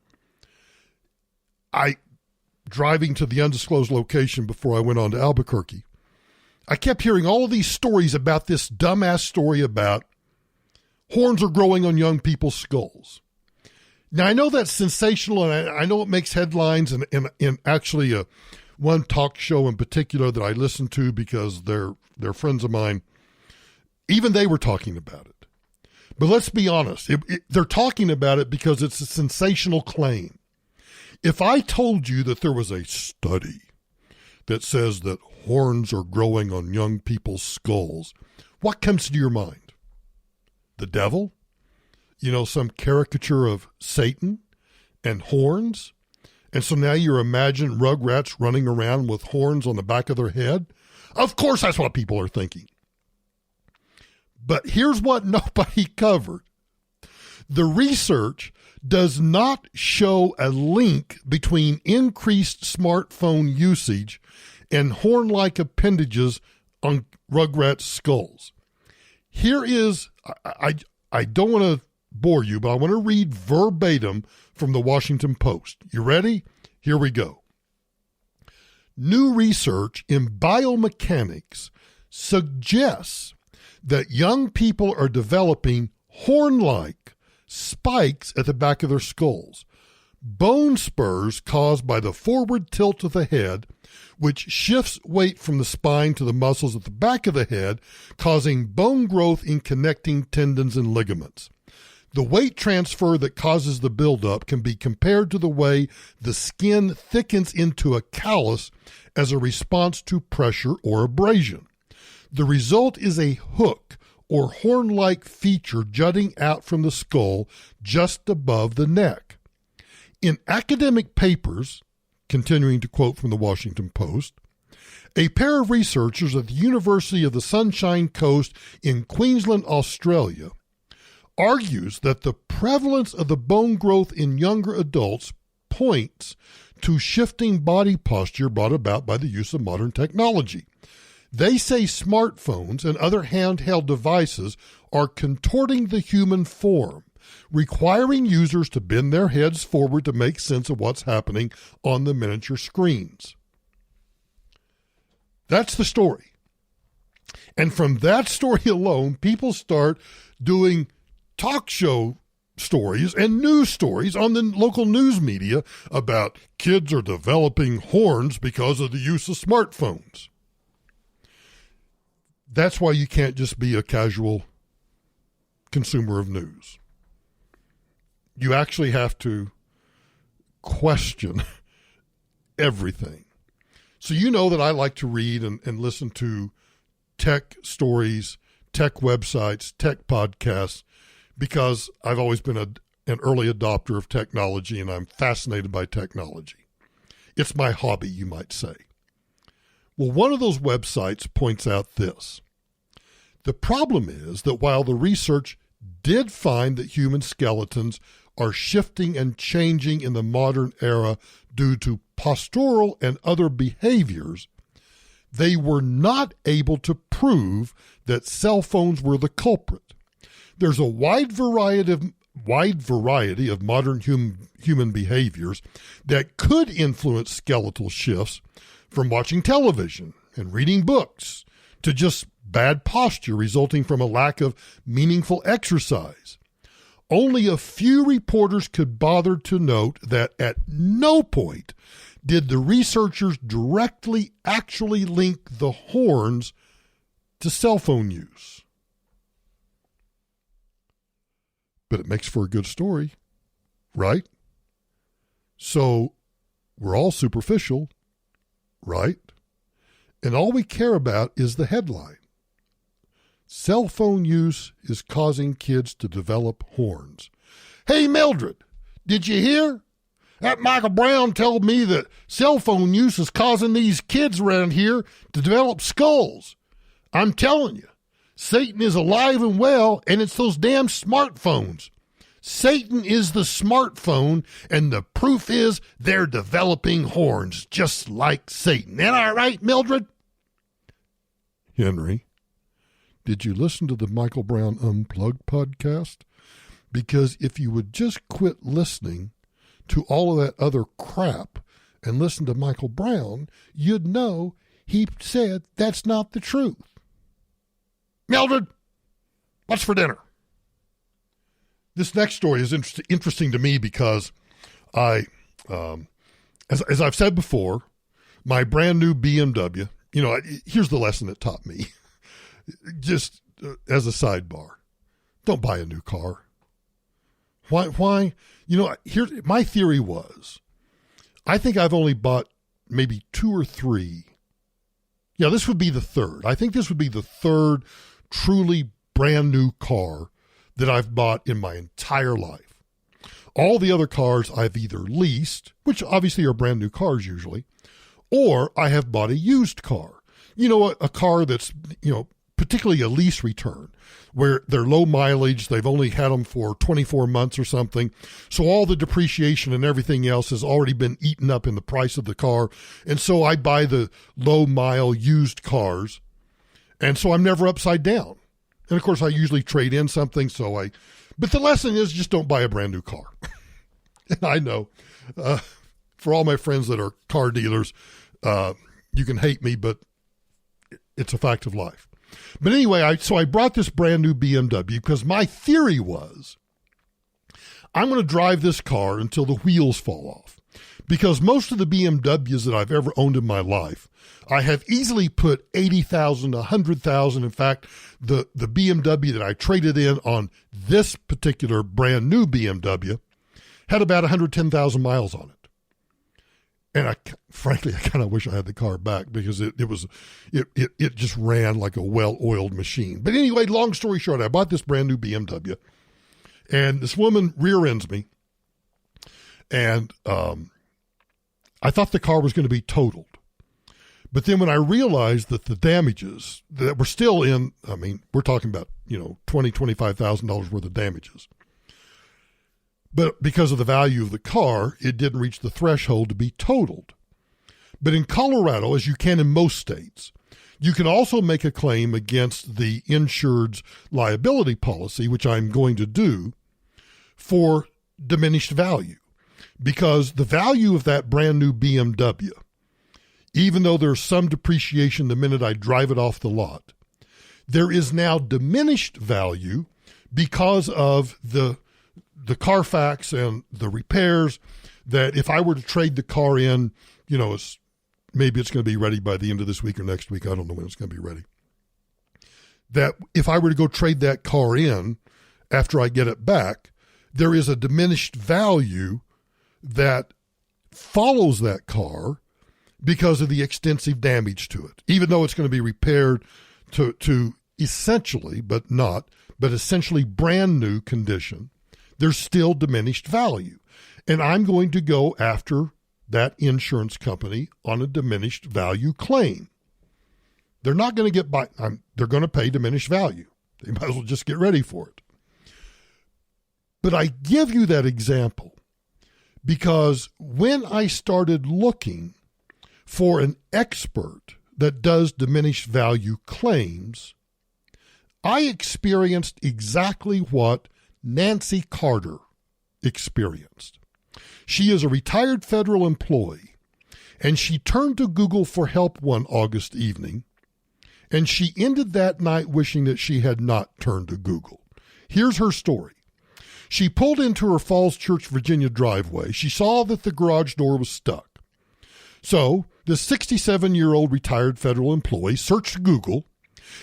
Driving to the undisclosed location before I went on to Albuquerque, I kept hearing all of these stories about this dumbass story about horns are growing on young people's skulls. Now, I know that's sensational, and I know it makes headlines, and actually one talk show in particular that I listen to because they're friends of mine, even they were talking about it. But let's be honest, they're talking about it because it's a sensational claim. If I told you that there was a study that says that horns are growing on young people's skulls, what comes to your mind? The devil? Some caricature of Satan and horns? And so now you're imagining rugrats running around with horns on the back of their head? Of course that's what people are thinking. But here's what nobody covered. The research does not show a link between increased smartphone usage and horn-like appendages on rugrats' skulls. Here is, I don't want to bore you, but I want to read verbatim from the Washington Post. You ready? Here we go. New research in biomechanics suggests that young people are developing horn-like spikes at the back of their skulls, bone spurs caused by the forward tilt of the head, which shifts weight from the spine to the muscles at the back of the head, causing bone growth in connecting tendons and ligaments. The weight transfer that causes the buildup can be compared to the way the skin thickens into a callus as a response to pressure or abrasion. The result is a hook or horn-like feature jutting out from the skull just above the neck. In academic papers, continuing to quote from the Washington Post, a pair of researchers at the University of the Sunshine Coast in Queensland, Australia, argues that the prevalence of the bone growth in younger adults points to shifting body posture brought about by the use of modern technology. They say smartphones and other handheld devices are contorting the human form, requiring users to bend their heads forward to make sense of what's happening on the miniature screens. That's the story. And from that story alone, people start doing talk show stories and news stories on the local news media about kids are developing horns because of the use of smartphones. That's why you can't just be a casual consumer of news. You actually have to question everything. So you know that I like to read and listen to tech stories, tech websites, tech podcasts, because I've always been an early adopter of technology, and I'm fascinated by technology. It's my hobby, you might say. Well, one of those websites points out this. The problem is that while the research did find that human skeletons are shifting and changing in the modern era due to postural and other behaviors, they were not able to prove that cell phones were the culprit. There's a wide variety of modern human behaviors that could influence skeletal shifts, from watching television and reading books to just bad posture resulting from a lack of meaningful exercise. Only a few reporters could bother to note that at no point did the researchers directly actually link the horns to cell phone use. But it makes for a good story, right? So we're all superficial, right? And all we care about is the headline. Cell phone use is causing kids to develop horns. Hey, Mildred, did you hear? That Michael Brown told me that cell phone use is causing these kids around here to develop skulls. I'm telling you, Satan is alive and well, and it's those damn smartphones. Satan is the smartphone, and the proof is they're developing horns, just like Satan. Ain't I right, Mildred? Henry, did you listen to the Michael Brown Unplugged podcast? Because if you would just quit listening to all of that other crap and listen to Michael Brown, you'd know he said that's not the truth. Mildred, what's for dinner? This next story is interesting to me because as I've said before, my brand new BMW, here's the lesson it taught me. Just as a sidebar, don't buy a new car. Why? My theory was, I think I've only bought maybe 2 or 3. Yeah, this would be the third. I think this would be the third truly brand new car that I've bought in my entire life. All the other cars I've either leased, which obviously are brand new cars usually, or I have bought a used car. A car that's, particularly a lease return, where they're low mileage, they've only had them for 24 months or something, so all the depreciation and everything else has already been eaten up in the price of the car, and so I buy the low mile used cars, and so I'm never upside down. And of course I usually trade in something, but the lesson is just don't buy a brand new car. And I know, for all my friends that are car dealers, you can hate me, but it's a fact of life. But anyway, I brought this brand new BMW because my theory was I'm going to drive this car until the wheels fall off. Because most of the BMWs that I've ever owned in my life, I have easily put 80,000, 100,000. In fact, the BMW that I traded in on this particular brand new BMW had about 110,000 miles on it. And frankly, I kind of wish I had the car back because it just ran like a well-oiled machine. But anyway, long story short, I bought this brand new BMW, and this woman rear ends me, and I thought the car was going to be totaled. But then when I realized that the damages that were still in, we're talking about, $20,000, $25,000 worth of damages. But because of the value of the car, it didn't reach the threshold to be totaled. But in Colorado, as you can in most states, you can also make a claim against the insured's liability policy, which I'm going to do, for diminished value. Because the value of that brand new BMW, even though there's some depreciation the minute I drive it off the lot, there is now diminished value because of the Carfax and the repairs, that if I were to trade the car in, maybe it's going to be ready by the end of this week or next week. I don't know when it's going to be ready. that if I were to go trade that car in after I get it back, there is a diminished value that follows that car because of the extensive damage to it. Even though it's going to be repaired to essentially, but essentially brand new condition, there's still diminished value. And I'm going to go after that insurance company on a diminished value claim. They're not going to get by. They're going to pay diminished value. They might as well just get ready for it. But I give you that example because when I started looking for an expert that does diminished value claims, I experienced exactly what Nancy Carter experienced. She is a retired federal employee, and she turned to Google for help one August evening, and she ended that night wishing that she had not turned to Google. Here's her story. She pulled into her Falls Church, Virginia driveway. She saw that the garage door was stuck. So the 67-year-old retired federal employee searched Google,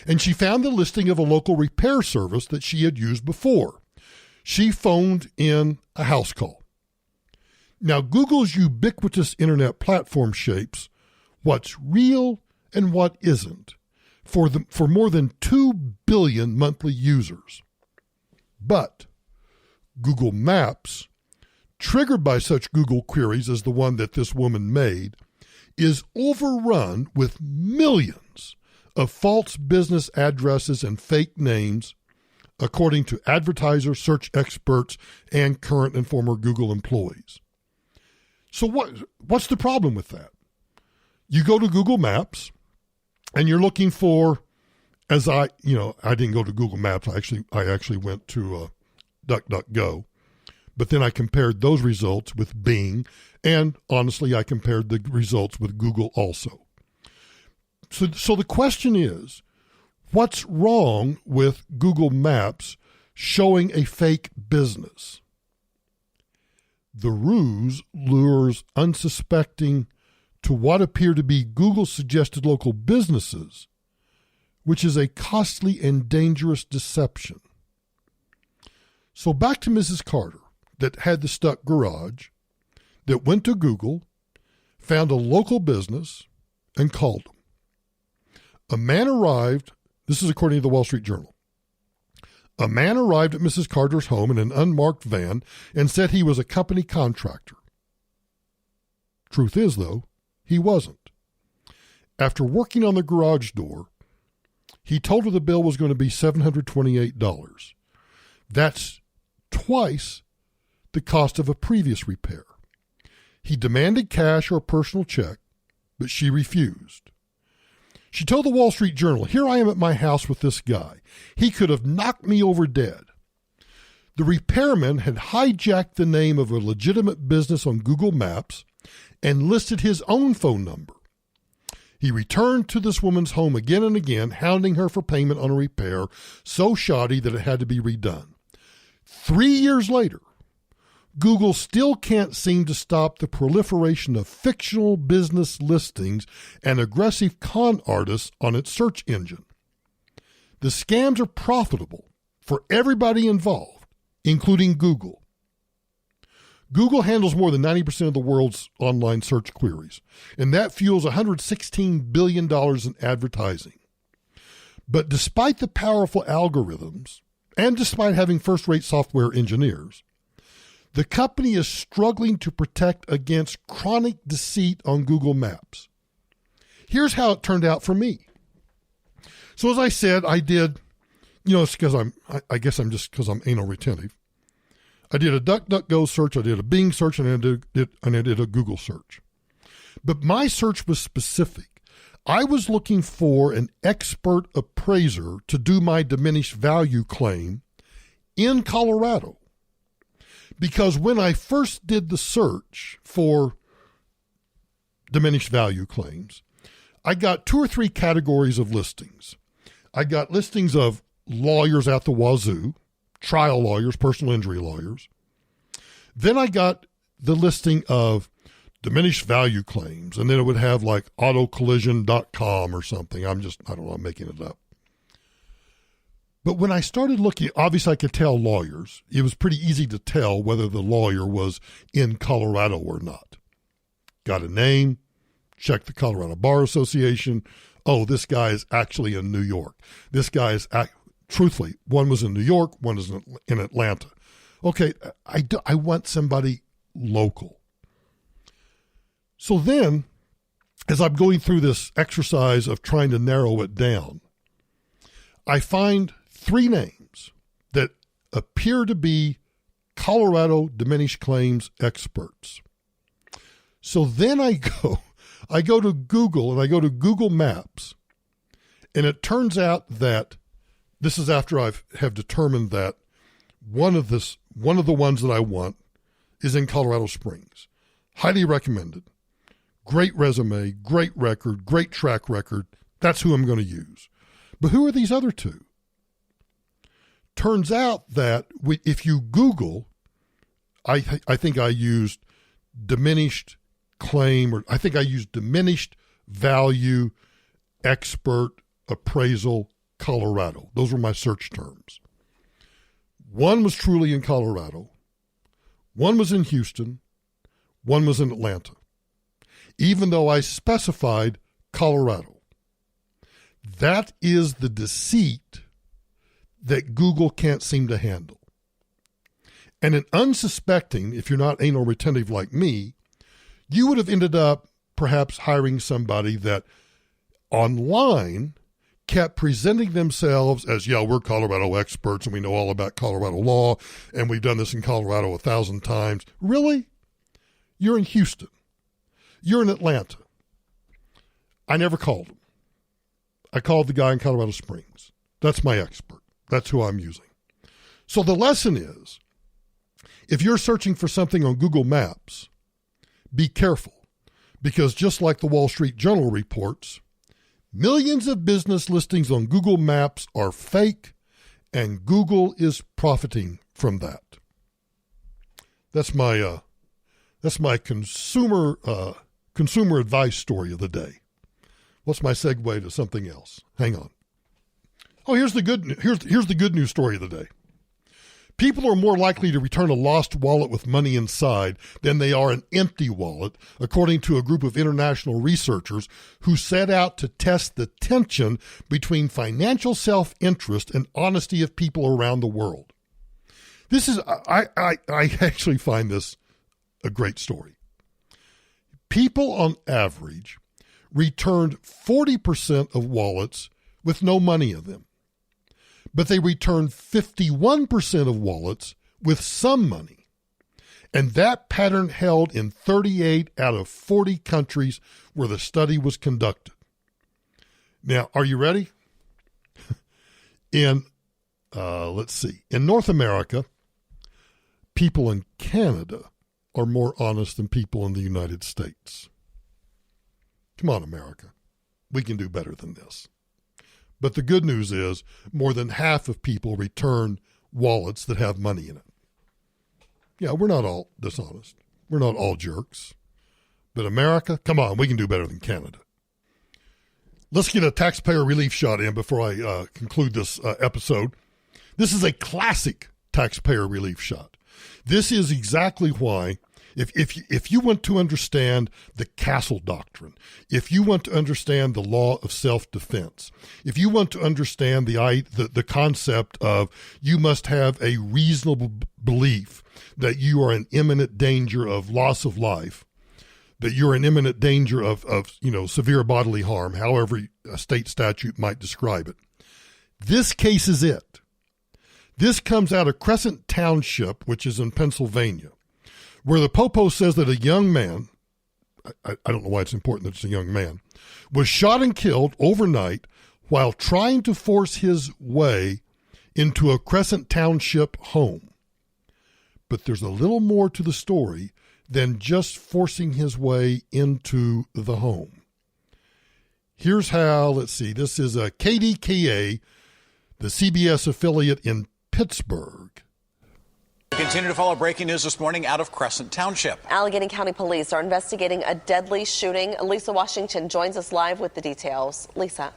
and she found the listing of a local repair service that she had used before. She phoned in a house call. Now, Google's ubiquitous internet platform shapes what's real and what isn't for more than 2 billion monthly users. But Google Maps, triggered by such Google queries as the one that this woman made, is overrun with millions of false business addresses and fake names, according to advertisers, search experts, and current and former Google employees. So what's the problem with that? You go to Google Maps and you're looking for, I didn't go to Google Maps. I actually went to DuckDuckGo, but then I compared those results with Bing, and honestly, I compared the results with Google also. So the question is, what's wrong with Google Maps showing a fake business? The ruse lures unsuspecting to what appear to be Google-suggested local businesses, which is a costly and dangerous deception. So back to Mrs. Carter that had the stuck garage, that went to Google, found a local business, and called them. A man arrived, this is according to the Wall Street Journal. A man arrived at Mrs. Carter's home in an unmarked van and said he was a company contractor. Truth is, though, he wasn't. After working on the garage door, he told her the bill was going to be $728. That's twice the cost of a previous repair. He demanded cash or a personal check, but she refused. She told the Wall Street Journal, "Here I am at my house with this guy. He could have knocked me over dead." The repairman had hijacked the name of a legitimate business on Google Maps and listed his own phone number. He returned to this woman's home again and again, hounding her for payment on a repair so shoddy that it had to be redone. 3 years later, Google still can't seem to stop the proliferation of fictional business listings and aggressive con artists on its search engine. The scams are profitable for everybody involved, including Google. Google handles more than 90% of the world's online search queries, and that fuels $116 billion in advertising. But despite the powerful algorithms, and despite having first-rate software engineers, the company is struggling to protect against chronic deceit on Google Maps. Here's how it turned out for me. So as I said, I did, it's because I guess I'm anal retentive. I did a DuckDuckGo search, I did a Bing search, and I did a Google search. But my search was specific. I was looking for an expert appraiser to do my diminished value claim in Colorado. Because when I first did the search for diminished value claims, I got 2 or 3 categories of listings. I got listings of lawyers at the wazoo, trial lawyers, personal injury lawyers. Then I got the listing of diminished value claims, and then it would have like autocollision.com or something. I'm making it up. But when I started looking, obviously I could tell lawyers. It was pretty easy to tell whether the lawyer was in Colorado or not. Got a name, checked the Colorado Bar Association. Oh, this guy is actually in New York. This guy is, truthfully, one was in New York, one is in Atlanta. Okay, I want somebody local. So then, as I'm going through this exercise of trying to narrow it down, I find 3 names that appear to be Colorado diminished claims experts. So then I go to Google, and I go to Google Maps, and it turns out that this is after I have determined that one of the ones that I want is in Colorado Springs. Highly recommended. Great resume, great record, great track record. That's who I'm going to use. But who are these other 2? Turns out that if you Google, I think I used diminished claim, or I think I used diminished value expert appraisal Colorado. Those were my search terms. One was truly in Colorado. One was in Houston. One was in Atlanta. Even though I specified Colorado. That is the deceit that Google can't seem to handle. And an unsuspecting, if you're not anal retentive like me, you would have ended up perhaps hiring somebody that online kept presenting themselves as, yeah, we're Colorado experts and we know all about Colorado law and we've done this in Colorado 1,000 times. Really? You're in Houston. You're in Atlanta. I never called him. I called the guy in Colorado Springs. That's my expert. That's who I'm using. So the lesson is, if you're searching for something on Google Maps, be careful, because just like the Wall Street Journal reports, millions of business listings on Google Maps are fake, and Google is profiting from that. That's my consumer advice story of the day. What's my segue to something else? Hang on. Oh, here's the good news story of the day. People are more likely to return a lost wallet with money inside than they are an empty wallet, according to a group of international researchers who set out to test the tension between financial self-interest and honesty of people around the world. This is, I actually find this a great story. People on average returned 40% of wallets with no money in them, but they returned 51% of wallets with some money. And that pattern held in 38 out of 40 countries where the study was conducted. Now, are you ready? In North America, people in Canada are more honest than people in the United States. Come on, America. We can do better than this. But the good news is more than half of people return wallets that have money in it. Yeah, we're not all dishonest. We're not all jerks. But America, come on, we can do better than Canada. Let's get a taxpayer relief shot in before I conclude this episode. This is a classic taxpayer relief shot. This is exactly why, if you want to understand the Castle Doctrine, if you want to understand the law of self-defense, if you want to understand the concept of you must have a reasonable belief that you are in imminent danger of loss of life, that you're in imminent danger of severe bodily harm, however a state statute might describe it. This case is it. This comes out of Crescent Township, which is in Pennsylvania, where the popo says that a young man, I don't know why it's important that it's a young man, was shot and killed overnight while trying to force his way into a Crescent Township home. But there's a little more to the story than just forcing his way into the home. Here's how, this is a KDKA, the CBS affiliate in Pittsburgh. We continue to follow breaking news this morning out of Crescent Township. Allegheny County Police are investigating a deadly shooting. Lisa Washington joins us live with the details. Lisa.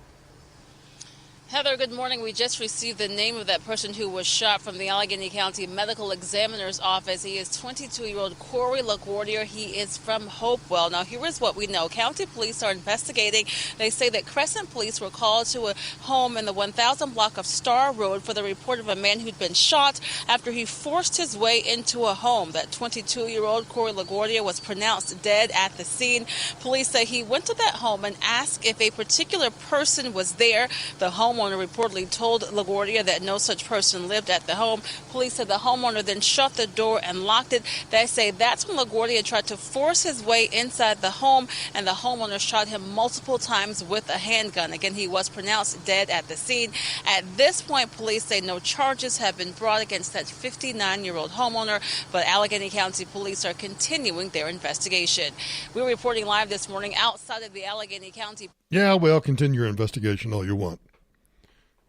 Heather, good morning. We just received the name of that person who was shot from the Allegheny County Medical Examiner's Office. He is 22-year-old Corey LaGuardia. He is from Hopewell. Now, here is what we know. County police are investigating. They say that Crescent police were called to a home in the 1000 block of Star Road for the report of a man who'd been shot after he forced his way into a home. That 22-year-old Corey LaGuardia was pronounced dead at the scene. Police say he went to that home and asked if a particular person was there. The homeowner reportedly told LaGuardia that no such person lived at the home. Police said the homeowner then shut the door and locked it. They say that's when LaGuardia tried to force his way inside the home, and the homeowner shot him multiple times with a handgun. Again, he was pronounced dead at the scene. At this point, police say no charges have been brought against that 59-year-old homeowner, but Allegheny County police are continuing their investigation. We're reporting live this morning outside of the Allegheny County. Yeah, well, continue your investigation all you want.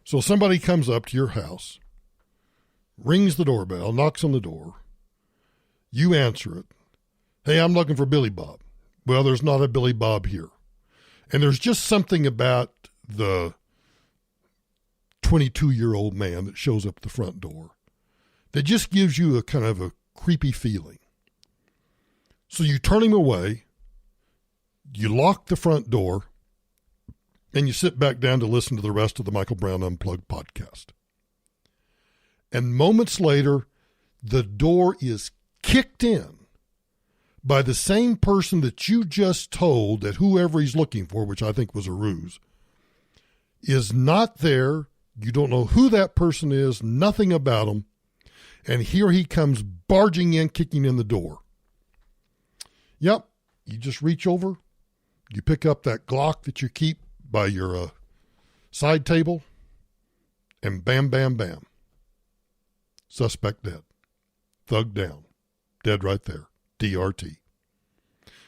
So somebody comes up to your house, rings the doorbell, knocks on the door. You answer it. Hey, I'm looking for Billy Bob. Well, there's not a Billy Bob here. And there's just something about the 22-year-old man that shows up at the front door that just gives you a kind of a creepy feeling. So you turn him away, you lock the front door, and you sit back down to listen to the rest of the Michael Brown Unplugged podcast. And moments later, the door is kicked in by the same person that you just told that whoever he's looking for, which I think was a ruse, is not there. You don't know who that person is, nothing about him. And here he comes barging in, kicking in the door. Yep, you just reach over, you pick up that Glock that you keep by your side table, and bam, bam, bam. Suspect dead. Thug down. Dead right there. DRT.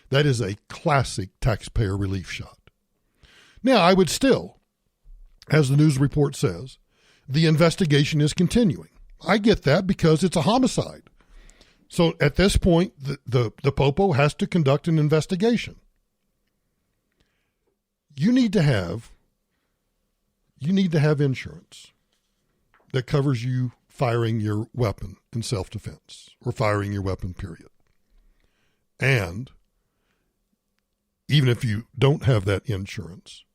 That is a classic taxpayer relief shot. Now, I would still, as the news report says, the investigation is continuing. I get that because it's a homicide. So at this point, the Popo has to conduct an investigation. You need to have insurance that covers you firing your weapon in self-defense or firing your weapon, period. And even if you don't have that insurance,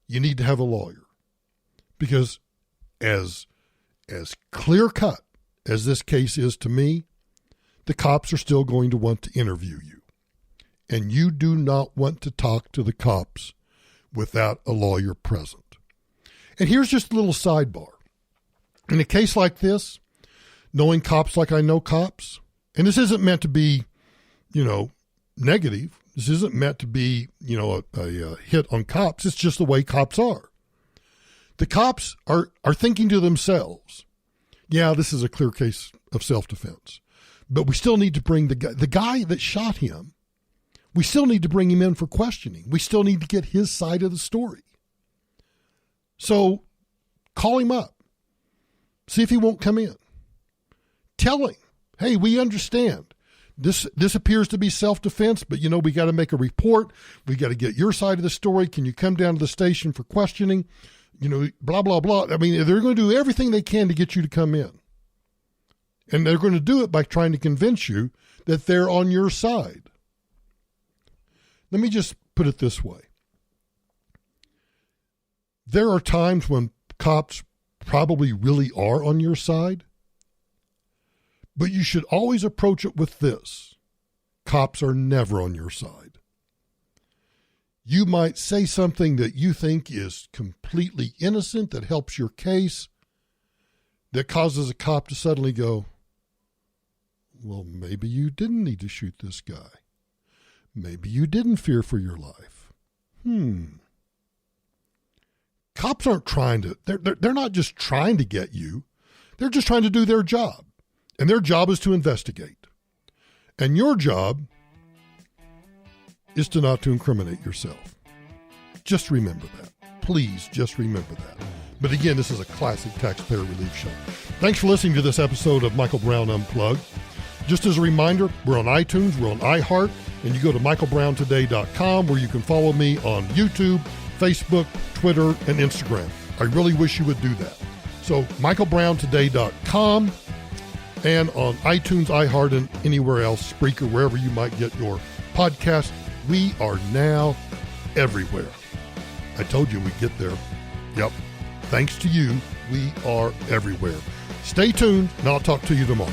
you need to have a lawyer, because as clear-cut as this case is to me, the cops are still going to want to interview you. And you do not want to talk to the cops without a lawyer present. And here's just a little sidebar. In a case like this, knowing cops like I know cops, and this isn't meant to be, negative. This isn't meant to be, a hit on cops. It's just the way cops are. The cops are thinking to themselves, yeah, this is a clear case of self-defense, but we still need to bring the guy that shot him. We still need to bring him in for questioning. We still need to get his side of the story. So call him up. See if he won't come in. Tell him, hey, we understand. This appears to be self-defense, but, we got to make a report. We got to get your side of the story. Can you come down to the station for questioning? Blah, blah, blah. I mean, they're going to do everything they can to get you to come in. And they're going to do it by trying to convince you that they're on your side. Let me just put it this way. There are times when cops probably really are on your side, but you should always approach it with this. Cops are never on your side. You might say something that you think is completely innocent, that helps your case, that causes a cop to suddenly go, well, maybe you didn't need to shoot this guy. Maybe you didn't fear for your life. Cops aren't trying to, they're not just trying to get you. They're just trying to do their job. And their job is to investigate. And your job is to not to incriminate yourself. Just remember that. Please just remember that. But again, this is a classic taxpayer relief show. Thanks for listening to this episode of Michael Brown Unplugged. Just as a reminder, we're on iTunes, we're on iHeart, and you go to michaelbrowntoday.com where you can follow me on YouTube, Facebook, Twitter, and Instagram. I really wish you would do that. So michaelbrowntoday.com and on iTunes, iHeart, and anywhere else, Spreaker, wherever you might get your podcast. We are now everywhere. I told you we'd get there. Yep. Thanks to you, we are everywhere. Stay tuned, and I'll talk to you tomorrow.